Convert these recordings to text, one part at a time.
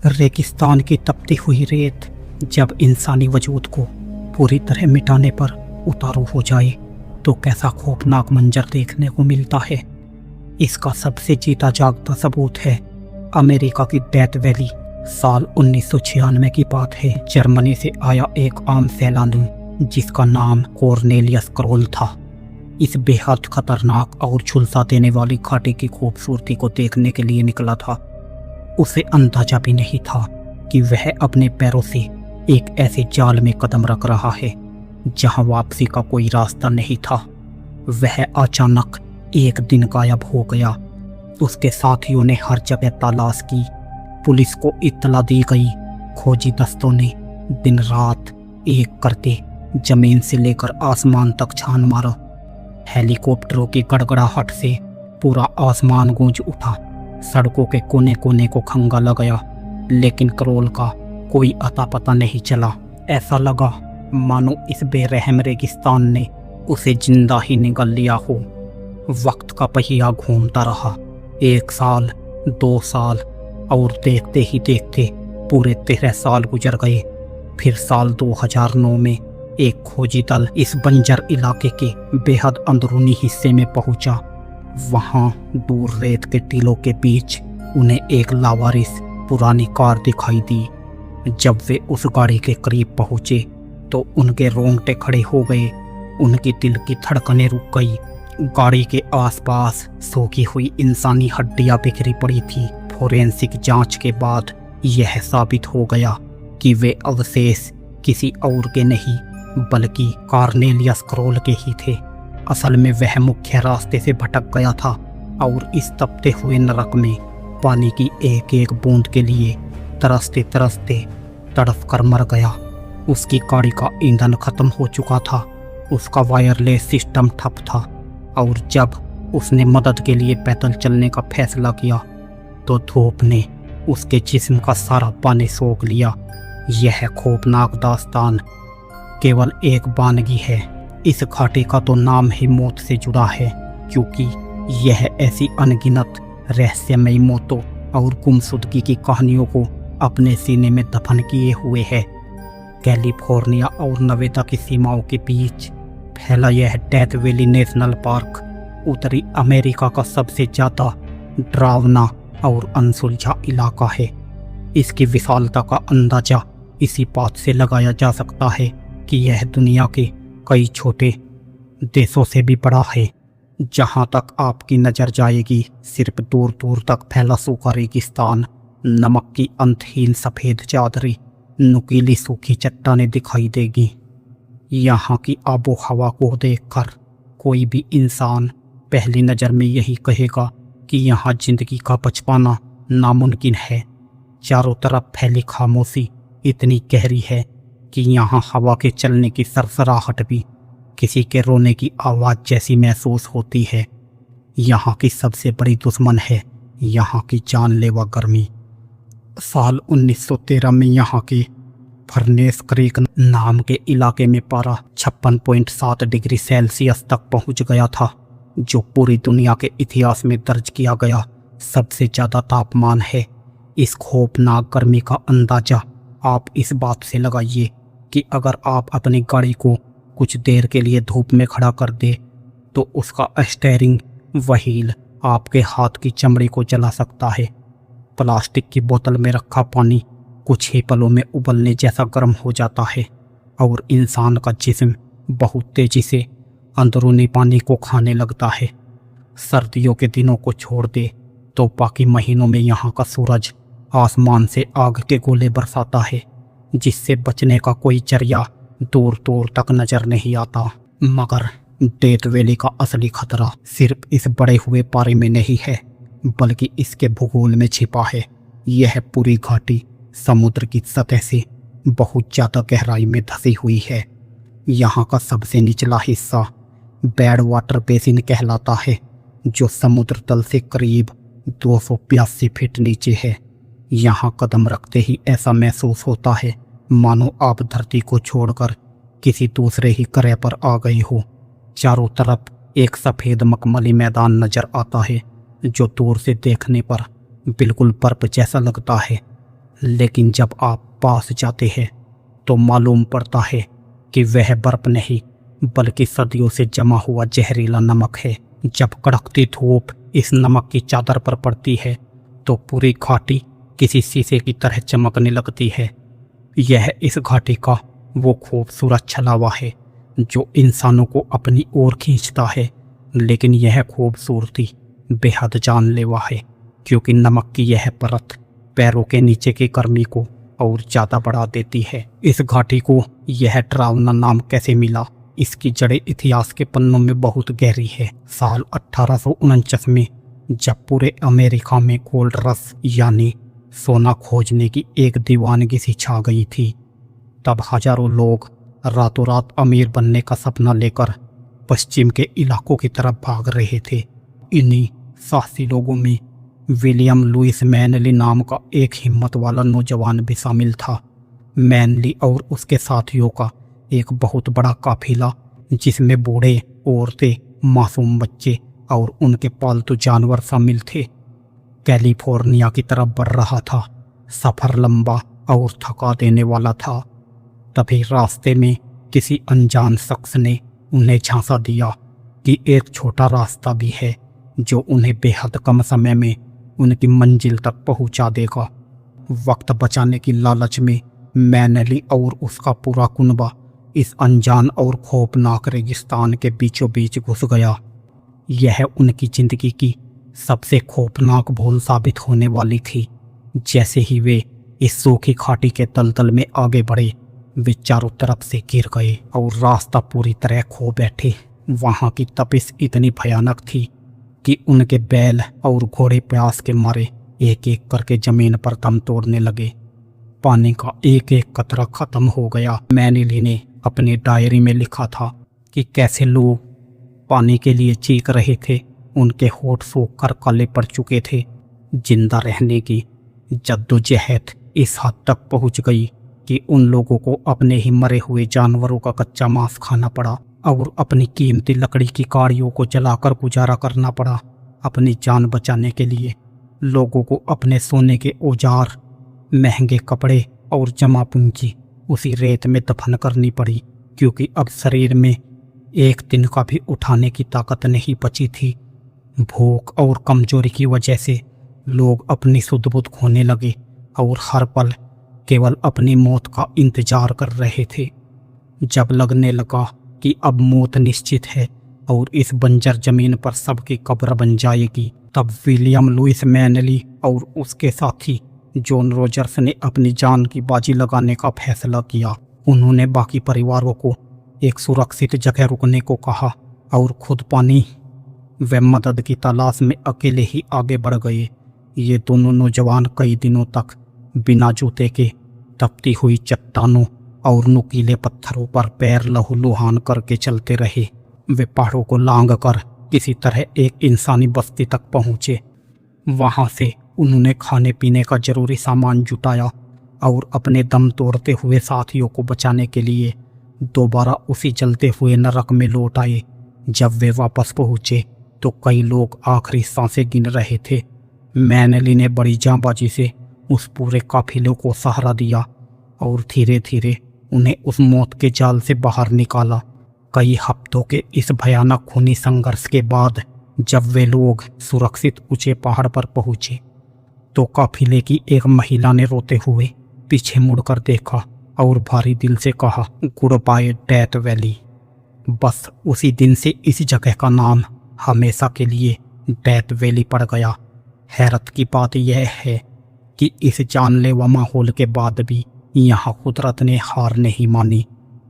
रेगिस्तान की तपती हुई रेत जब इंसानी वजूद को पूरी तरह मिटाने पर उतारू हो जाए तो कैसा खौफनाक मंजर देखने को मिलता है। इसका सबसे जीता जागता सबूत है अमेरिका की डेथ वैली। साल 1996 की बात है। जर्मनी से आया एक आम सैलानी जिसका नाम कॉर्नेलियस क्रोल था। इस बेहद खतरनाक और झुलसा देने वाली घाटी की खूबसूरती को देखने के लिए निकला था। उसे अंदाजा भी नहीं था कि वह अपने पैरों से एक ऐसे जाल में कदम रख रहा है जहां वापसी का कोई रास्ता नहीं था। वह अचानक एक दिन गायब हो गया। उसके साथियों ने हर जगह तलाश की। पुलिस को इत्तला दी गई। खोजी दस्तों ने दिन रात एक करके जमीन से लेकर आसमान तक छान मारा। हेलीकॉप्टरों की गड़गड़ाहट से पूरा आसमान गूंज उठा। सड़कों के कोने कोने को खंगा लगाया, लेकिन क्रोल का कोई अता पता नहीं चला। ऐसा लगा मानो इस बेरहम रेगिस्तान ने उसे जिंदा ही निगल लिया हो। वक्त का पहिया घूमता रहा। 1 साल, 2 साल और देखते ही देखते पूरे 13 साल गुजर गए। फिर साल 2009 में एक खोजी दल इस बंजर इलाके के बेहद अंदरूनी हिस्से में पहुंचा। वहां दूर रेत के टीलों के बीच उन्हें एक लावारिस पुरानी कार दिखाई दी। जब वे उस गाड़ी के करीब पहुंचे तो उनके रोंगटे खड़े हो गए। उनकी दिल की धड़कनें रुक गई। गाड़ी के आसपास सूखी हुई इंसानी हड्डियां बिखरी पड़ी थी। फोरेंसिक जांच के बाद यह साबित हो गया कि वे अवशेष किसी और के नहीं बल्कि कॉर्नेलियस क्रोल के ही थे। असल में वह मुख्य रास्ते से भटक गया था और इस तपते हुए नरक में पानी की एक एक बूंद के लिए तरसते तरसते तड़प कर मर गया। उसकी गाड़ी का ईंधन खत्म हो चुका था। उसका वायरलेस सिस्टम ठप था और जब उसने मदद के लिए पैदल चलने का फैसला किया तो धूप ने उसके जिस्म का सारा पानी सोख लिया। यह खौफनाक दास्तान केवल एक वानगी है। इस घाटी का तो नाम ही मौत से जुड़ा है, क्योंकि यह ऐसी अनगिनत रहस्यमयी मौतों और गुमशुदगी की कहानियों को अपने सीने में दफन किए हुए है। कैलिफोर्निया और नवेदा की सीमाओं के बीच फैला यह डेथ वैली नेशनल पार्क उत्तरी अमेरिका का सबसे ज़्यादा डरावना और अनसुलझा इलाका है। इसकी विशालता का अंदाजा इसी बात से लगाया जा सकता है कि यह दुनिया के कई छोटे देशों से भी बड़ा है। जहां तक आपकी नज़र जाएगी सिर्फ दूर दूर तक फैला सूखा रेगिस्तान, नमक की अंतहीन सफ़ेद चादरें, नुकीली सूखी चट्टानें दिखाई देगी। यहाँ की आबो हवा को देखकर कोई भी इंसान पहली नज़र में यही कहेगा कि यहाँ जिंदगी का बच पाना नामुमकिन है। चारों तरफ फैली खामोशी इतनी गहरी है कि यहाँ हवा के चलने की सरसराहट भी किसी के रोने की आवाज़ जैसी महसूस होती है। यहाँ की सबसे बड़ी दुश्मन है यहाँ की जानलेवा गर्मी। साल 1913 में यहाँ के फर्नेस क्रीक नाम के इलाके में पारा 56.7 डिग्री सेल्सियस तक पहुँच गया था, जो पूरी दुनिया के इतिहास में दर्ज किया गया सबसे ज़्यादा तापमान है। इस खौफनाक गर्मी का अंदाज़ा आप इस बात से लगाइए कि अगर आप अपनी गाड़ी को कुछ देर के लिए धूप में खड़ा कर दे तो उसका स्टीयरिंग व्हील आपके हाथ की चमड़ी को जला सकता है। प्लास्टिक की बोतल में रखा पानी कुछ ही पलों में उबलने जैसा गर्म हो जाता है और इंसान का जिस्म बहुत तेज़ी से अंदरूनी पानी को खाने लगता है। सर्दियों के दिनों को छोड़ दे तो बाकी महीनों में यहाँ का सूरज आसमान से आग के गोले बरसाता है, जिससे बचने का कोई जरिया दूर दूर तक नजर नहीं आता। मगर डेथ वैली का असली खतरा सिर्फ इस बड़े हुए पारे में नहीं है, बल्कि इसके भूगोल में छिपा है। यह पूरी घाटी समुद्र की सतह से बहुत ज़्यादा गहराई में धसी हुई है। यहाँ का सबसे निचला हिस्सा बैड वाटर बेसिन कहलाता है, जो समुद्र तल से करीब 282 फीट नीचे है। यहाँ कदम रखते ही ऐसा महसूस होता है मानो आप धरती को छोड़कर किसी दूसरे ही ग्रह पर आ गए हो। चारों तरफ एक सफ़ेद मखमली मैदान नजर आता है, जो दूर से देखने पर बिल्कुल बर्फ जैसा लगता है। लेकिन जब आप पास जाते हैं तो मालूम पड़ता है कि वह बर्फ नहीं बल्कि सदियों से जमा हुआ जहरीला नमक है। जब कड़कती धूप इस नमक की चादर पर पड़ती है तो पूरी घाटी किसी शीशे की तरह चमकने लगती है। यह इस घाटी का वो खूबसूरत छलावा है जो इंसानों को अपनी ओर खींचता है, लेकिन यह खूबसूरती बेहद जानलेवा है क्योंकि नमक की यह परत पैरों के नीचे की गर्मी को और ज़्यादा बढ़ा देती है। इस घाटी को यह डरावना नाम कैसे मिला, इसकी जड़ें इतिहास के पन्नों में बहुत गहरी है। साल 1849 में जब पूरे अमेरिका में गोल्ड रश यानी सोना खोजने की एक दीवानगी सी छा गई थी, तब हजारों लोग रातों रात अमीर बनने का सपना लेकर पश्चिम के इलाकों की तरफ भाग रहे थे। इन्हीं साहसी लोगों में विलियम लुइस मैनली नाम का एक हिम्मत वाला नौजवान भी शामिल था। मैनली और उसके साथियों का एक बहुत बड़ा काफिला, जिसमें बूढ़े, औरतें, मासूम बच्चे और उनके पालतू जानवर शामिल थे, कैलिफोर्निया की तरफ बढ़ रहा था। सफ़र लंबा और थका देने वाला था। तभी रास्ते में किसी अनजान शख्स ने उन्हें झांसा दिया कि एक छोटा रास्ता भी है जो उन्हें बेहद कम समय में उनकी मंजिल तक पहुंचा देगा। वक्त बचाने की लालच में मैनली और उसका पूरा कुनबा इस अनजान और खौफनाक रेगिस्तान के बीचों बीच घुस गया। यह उनकी जिंदगी की सबसे खौफनाक भूल साबित होने वाली थी। जैसे ही वे इस सूखी घाटी के दलदल में आगे बढ़े, वे चारों तरफ से गिर गए और रास्ता पूरी तरह खो बैठे। वहां की तपिश इतनी भयानक थी कि उनके बैल और घोड़े प्यास के मारे एक एक करके जमीन पर दम तोड़ने लगे। पानी का एक एक कतरा खत्म हो गया। मैनली ने अपनी डायरी में लिखा था कि कैसे लोग पानी के लिए चीख रहे थे। उनके होठ सूख कर काले पड़ चुके थे। जिंदा रहने की जद्दोजहद इस हद तक पहुंच गई कि उन लोगों को अपने ही मरे हुए जानवरों का कच्चा मांस खाना पड़ा और अपनी कीमती लकड़ी की काड़ियों को जलाकर गुजारा करना पड़ा। अपनी जान बचाने के लिए लोगों को अपने सोने के औजार, महंगे कपड़े और जमा पूंजी उसी रेत में दफन करनी पड़ी, क्योंकि अब शरीर में एक दिन का भी उठाने की ताकत नहीं बची थी। भूख और कमजोरी की वजह से लोग अपनी सुध बुध खोने लगे और हर पल केवल अपनी मौत का इंतजार कर रहे थे। जब लगने लगा कि अब मौत निश्चित है और इस बंजर जमीन पर सबकी कब्र बन जाएगी, तब विलियम लुइस मैनली और उसके साथी जॉन रोजर्स ने अपनी जान की बाजी लगाने का फैसला किया। उन्होंने बाकी परिवारों को एक सुरक्षित जगह रुकने को कहा और खुद पानी व मदद की तलाश में अकेले ही आगे बढ़ गए। ये दोनों नौजवान कई दिनों तक बिना जूते के तपती हुई चट्टानों और नुकीले पत्थरों पर पैर लहूलुहान करके चलते रहे। वे पहाड़ों को लांघ कर किसी तरह एक इंसानी बस्ती तक पहुंचे। वहां से उन्होंने खाने पीने का जरूरी सामान जुटाया और अपने दम तोड़ते हुए साथियों को बचाने के लिए दोबारा उसी जलते हुए नरक में लौट आए। जब वे वापस पहुंचे तो कई लोग आखिरी सांसें गिन रहे थे। मैनली ने बड़ी जांबाजी से उस पूरे काफिले को सहारा दिया और धीरे धीरे उन्हें उस मौत के जाल से बाहर निकाला। कई हफ्तों के इस भयानक खूनी संघर्ष के बाद जब वे लोग सुरक्षित ऊंचे पहाड़ पर पहुंचे तो काफिले की एक महिला ने रोते हुए पीछे मुड़कर देखा और भारी दिल से कहा, गुड बाय डेथ वैली। बस उसी दिन से इस जगह का नाम हमेशा के लिए डेथ वैली पड़ गया। हैरत की बात यह है कि इस जानलेवा माहौल के बाद भी यहाँ कुदरत ने हार नहीं मानी।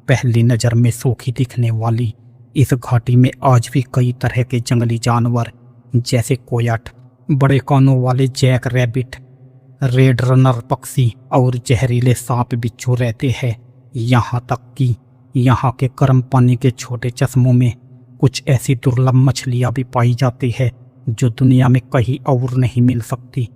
पहली नज़र में सूखी दिखने वाली इस घाटी में आज भी कई तरह के जंगली जानवर जैसे कोयट, बड़े कानों वाले जैक रैबिट, रेड रनर पक्षी और जहरीले सांप बिच्छू रहते हैं। यहाँ तक कि यहाँ के गर्म पानी के छोटे चश्मों में कुछ ऐसी दुर्लभ मछलियाँ भी पाई जाती है जो दुनिया में कहीं और नहीं मिल सकती।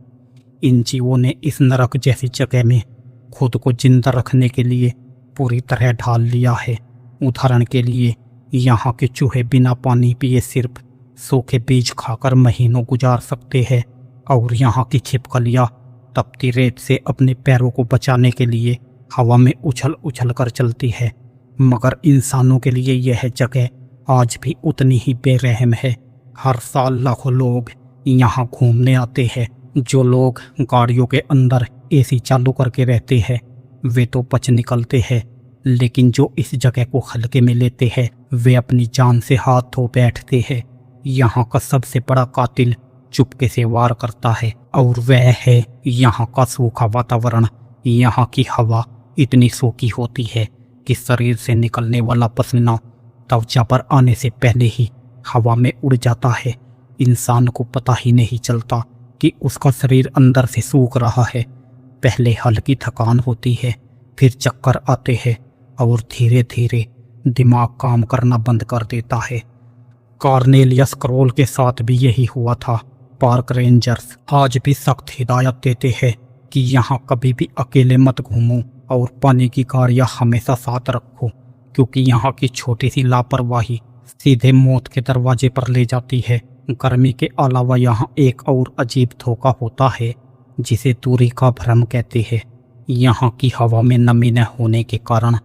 इन जीवों ने इस नरक जैसी जगह में खुद को जिंदा रखने के लिए पूरी तरह ढाल लिया है। उदाहरण के लिए यहाँ के चूहे बिना पानी पिए सिर्फ सूखे बीज खाकर महीनों गुजार सकते हैं और यहाँ की छिपकलियाँ तपती रेत से अपने पैरों को बचाने के लिए हवा में उछल उछल कर चलती है, मगर इंसानों के लिए यह जगह आज भी उतनी ही बेरहम है। हर साल लाखों लोग यहाँ घूमने आते हैं। जो लोग गाड़ियों के अंदर एसी चालू करके रहते हैं वे तो बच निकलते हैं, लेकिन जो इस जगह को हल्के में लेते हैं वे अपनी जान से हाथ धो बैठते हैं। यहाँ का सबसे बड़ा कातिल चुपके से वार करता है और वह है यहाँ का सूखा वातावरण। यहाँ की हवा इतनी सूखी होती है कि शरीर से निकलने वाला पसीना त्वचा पर आने से पहले ही हवा में उड़ जाता है। इंसान को पता ही नहीं चलता कि उसका शरीर अंदर से सूख रहा है। पहले हल्की थकान होती है, फिर चक्कर आते हैं और धीरे धीरे दिमाग काम करना बंद कर देता है। कॉर्नेलियस क्रोल के साथ भी यही हुआ था। पार्क रेंजर्स आज भी सख्त हिदायत देते हैं कि यहाँ कभी भी अकेले मत घूमो और पानी की गाड़ियाँ हमेशा साथ रखो, क्योंकि यहाँ की छोटी सी लापरवाही सीधे मौत के दरवाजे पर ले जाती है। गर्मी के अलावा यहाँ एक और अजीब धोखा होता है जिसे दूरी का भ्रम कहते हैं। यहाँ की हवा में नमी न होने के कारण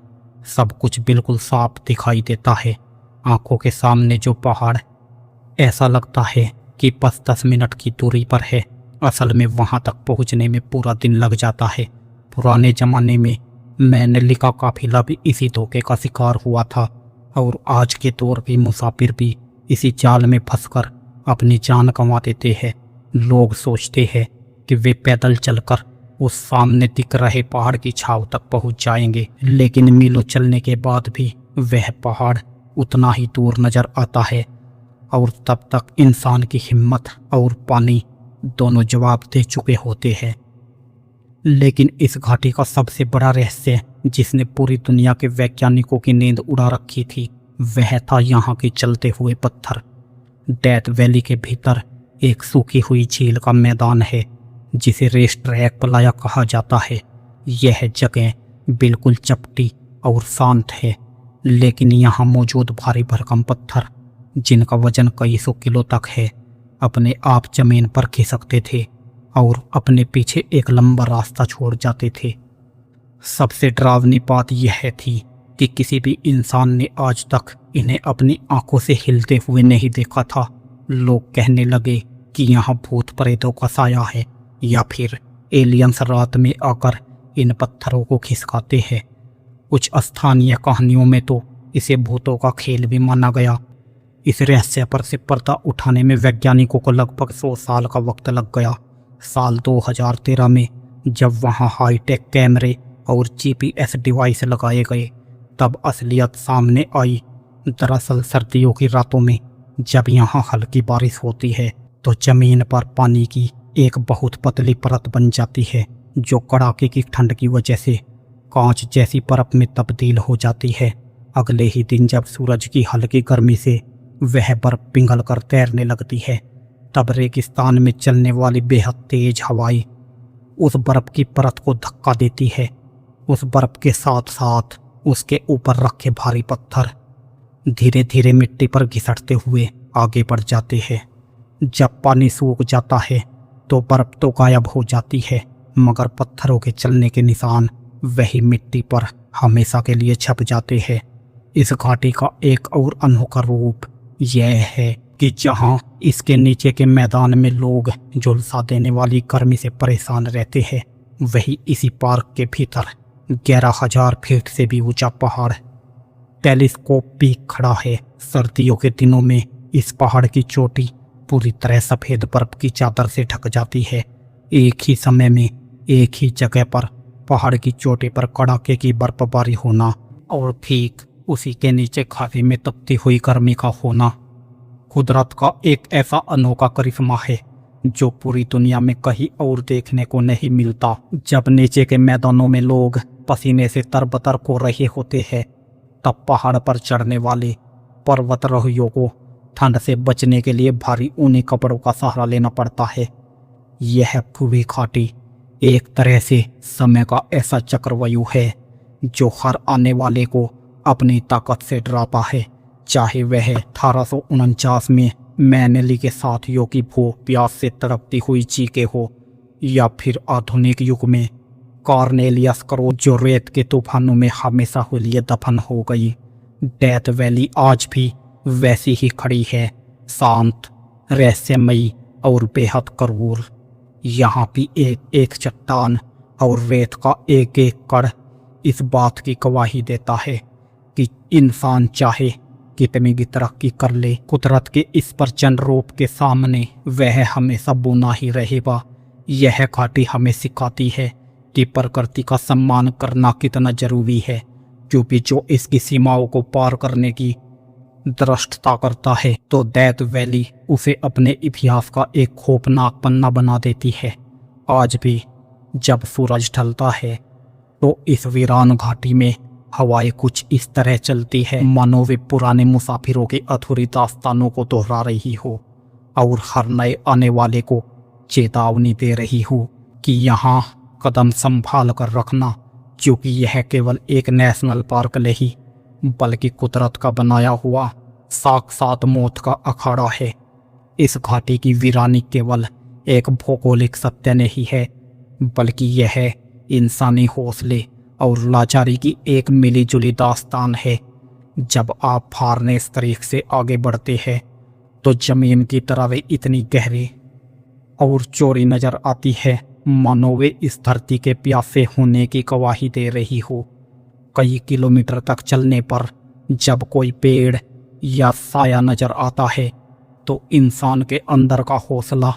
सब कुछ बिल्कुल साफ दिखाई देता है। आंखों के सामने जो पहाड़ ऐसा लगता है कि बस 10 मिनट की दूरी पर है, असल में वहाँ तक पहुँचने में पूरा दिन लग जाता है। पुराने ज़माने में मैनेली का काफिला भी इसी धोखे का शिकार हुआ था और आज के दौर के मुसाफिर भी इसी जाल में फंसकर अपनी जान गंवा देते हैं। लोग सोचते हैं कि वे पैदल चलकर उस सामने दिख रहे पहाड़ की छाव तक पहुंच जाएंगे, लेकिन मीलों चलने के बाद भी वह पहाड़ उतना ही दूर नजर आता है और तब तक इंसान की हिम्मत और पानी दोनों जवाब दे चुके होते हैं। लेकिन इस घाटी का सबसे बड़ा रहस्य जिसने पूरी दुनिया के वैज्ञानिकों की नींद उड़ा रखी थी वह था यहाँ के चलते हुए पत्थर। डेथ वैली के भीतर एक सूखी हुई झील का मैदान है जिसे रेस ट्रैक पलाया कहा जाता है। यह जगह बिल्कुल चपटी और शांत है, लेकिन यहाँ मौजूद भारी भरकम पत्थर जिनका वजन कई सौ किलो तक है अपने आप जमीन पर खिसकते थे और अपने पीछे एक लंबा रास्ता छोड़ जाते थे। सबसे डरावनी बात यह थी कि किसी भी इंसान ने आज तक इन्हें अपनी आंखों से हिलते हुए नहीं देखा था। लोग कहने लगे कि यहाँ भूत प्रेतों का साया है या फिर एलियंस रात में आकर इन पत्थरों को खिसकाते हैं। कुछ स्थानीय कहानियों में तो इसे भूतों का खेल भी माना गया। इस रहस्य पर से पर्दा उठाने में वैज्ञानिकों को लगभग 100 साल का वक्त लग गया। साल 2013 में जब वहाँ हाईटेक कैमरे और GPS डिवाइस लगाए गए तब असलियत सामने आई। दरअसल सर्दियों की रातों में जब यहाँ हल्की बारिश होती है तो जमीन पर पानी की एक बहुत पतली परत बन जाती है जो कड़ाके की ठंड की वजह से कांच जैसी बर्फ में तब्दील हो जाती है। अगले ही दिन जब सूरज की हल्की गर्मी से वह बर्फ पिघल कर तैरने लगती है तब रेगिस्तान में चलने वाली बेहद तेज हवाएं उस बर्फ की परत को धक्का देती है। उस बर्फ के साथ साथ उसके ऊपर रखे भारी पत्थर धीरे धीरे मिट्टी पर घिसटते हुए आगे बढ़ जाते हैं। जब पानी सूख जाता है तो बर्फ तो गायब हो जाती है, मगर पत्थरों के चलने के निशान वही मिट्टी पर हमेशा के लिए छप जाते हैं। इस घाटी का एक और अनोखा रूप यह है कि जहां इसके नीचे के मैदान में लोग झुलसा देने वाली गर्मी से परेशान रहते हैं, वही इसी पार्क के भीतर 11,000 फीट से भी ऊंचा पहाड़ टेलीस्कोप पीक खड़ा है। सर्दियों के दिनों में इस पहाड़ की चोटी पूरी तरह सफ़ेद बर्फ की चादर से ढक जाती है। एक ही समय में एक ही जगह पर पहाड़ की चोटी पर कड़ाके की बर्फबारी होना और ठीक उसी के नीचे खाई में तपती हुई गर्मी का होना कुदरत का एक ऐसा अनोखा करिश्मा है जो पूरी दुनिया में कहीं और देखने को नहीं मिलता। जब नीचे के मैदानों में लोग पसीने से तरबतर हो रहे होते हैं तब पहाड़ पर चढ़ने वाले पर्वतारोहियों को ठंड से बचने के लिए भारी ऊनी कपड़ों का सहारा लेना पड़ता है। यह पूरी घाटी एक तरह से समय का ऐसा चक्रव्यूह है जो हर आने वाले को अपनी ताकत से डराता है, चाहे वह 1849 में मैनेली के साथियों की भूख प्यास से तड़पती हुई चीखें हो या फिर आधुनिक युग में कॉर्नेलियस करो जो रेत के तूफानों में हमेशा के लिए दफन हो गई। डेथ वैली आज भी वैसी ही खड़ी है, शांत, रहस्यमयी और बेहद क्रूर। यहाँ भी एक एक चट्टान और रेत का एक एक कण इस बात की गवाही देता है कि इंसान चाहे कितनी भी तरक्की कर ले, कुदरत के इस प्रचंड रूप के सामने वह हमेशा बूना ही रहेगा। यह घाटी हमें सिखाती है कि प्रकृति का सम्मान करना कितना जरूरी है, क्योंकि जो इसकी सीमाओं को पार करने की धृष्टता करता है तो डेथ वैली उसे अपने इतिहास का एक खौफनाक पन्ना बना देती है। आज भी जब सूरज ढलता है तो इस वीरान घाटी में हवाएं कुछ इस तरह चलती है मानो वे पुराने मुसाफिरों के अधूरी दास्तानों को दोहरा रही हो और हर नए आने वाले को चेतावनी दे रही हो कि यहाँ कदम संभाल कर रखना, क्योंकि यह केवल एक नेशनल पार्क नहीं बल्कि कुदरत का बनाया हुआ साक्षात मौत का अखाड़ा है। इस घाटी की वीरानी केवल एक भौगोलिक सत्य नहीं है, बल्कि यह इंसानी हौसले और लाचारी की एक मिलीजुली दास्तान है। जब आप फारनेस तरीक से आगे बढ़ते हैं तो जमीन की तरह वे इतनी गहरी और चौड़ी नजर आती है मानो वे इस धरती के प्यासे होने की गवाही दे रही हो। कई किलोमीटर तक चलने पर जब कोई पेड़ या साया नजर आता है तो इंसान के अंदर का हौसला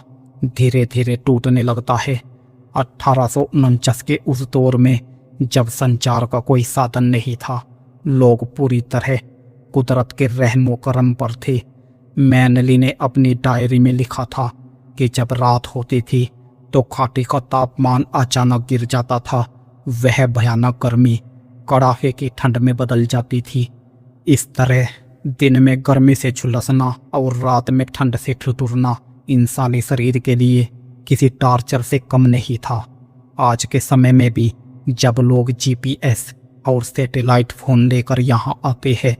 धीरे धीरे टूटने लगता है। 1849 के उस दौर में जब संचार का कोई साधन नहीं था, लोग पूरी तरह कुदरत के रहमो करम पर थे। मैनली ने अपनी डायरी में लिखा था कि जब रात होती थी तो घाटी का तापमान अचानक गिर जाता था। वह भयानक गर्मी कड़ाके की ठंड में बदल जाती थी। इस तरह दिन में गर्मी से झुलसना और रात में ठंड से ठिठुरना इंसानी शरीर के लिए किसी टॉर्चर से कम नहीं था। आज के समय में भी जब लोग जीपीएस और सैटेलाइट फोन लेकर यहाँ आते हैं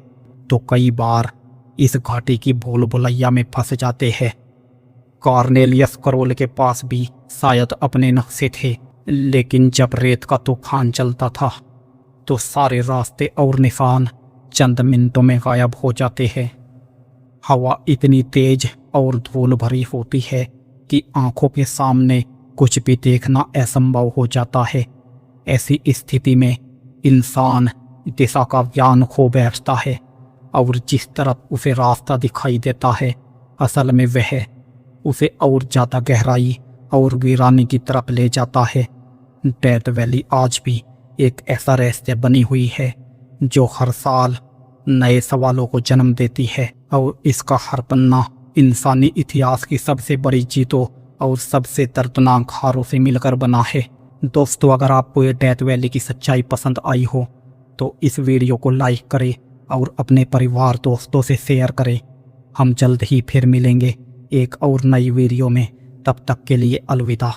तो कई बार इस घाटी की भूल भुलैया में फंस जाते हैं। कॉर्नेलियस करोल के पास भी शायद अपने नक्शे थे, लेकिन जब रेत का तूफान चलता था तो सारे रास्ते और निशान चंद मिनटों में गायब हो जाते हैं। हवा इतनी तेज और धूल भरी होती है कि आंखों के सामने कुछ भी देखना असंभव हो जाता है। ऐसी स्थिति में इंसान दिशा का ज्ञान खो बैठता है और जिस तरफ उसे रास्ता दिखाई देता है असल में वह उसे और ज़्यादा गहराई और वीरानी की तरफ ले जाता है। डेथ वैली आज भी एक ऐसा रहस्य बनी हुई है जो हर साल नए सवालों को जन्म देती है और इसका हर पन्ना इंसानी इतिहास की सबसे बड़ी जीतों और सबसे दर्दनाक हारों से मिलकर बना है। दोस्तों, अगर आपको ये डेथ वैली की सच्चाई पसंद आई हो तो इस वीडियो को लाइक करें और अपने परिवार दोस्तों से शेयर करें। हम जल्द ही फिर मिलेंगे एक और नई वीडियो में। तब तक के लिए अलविदा।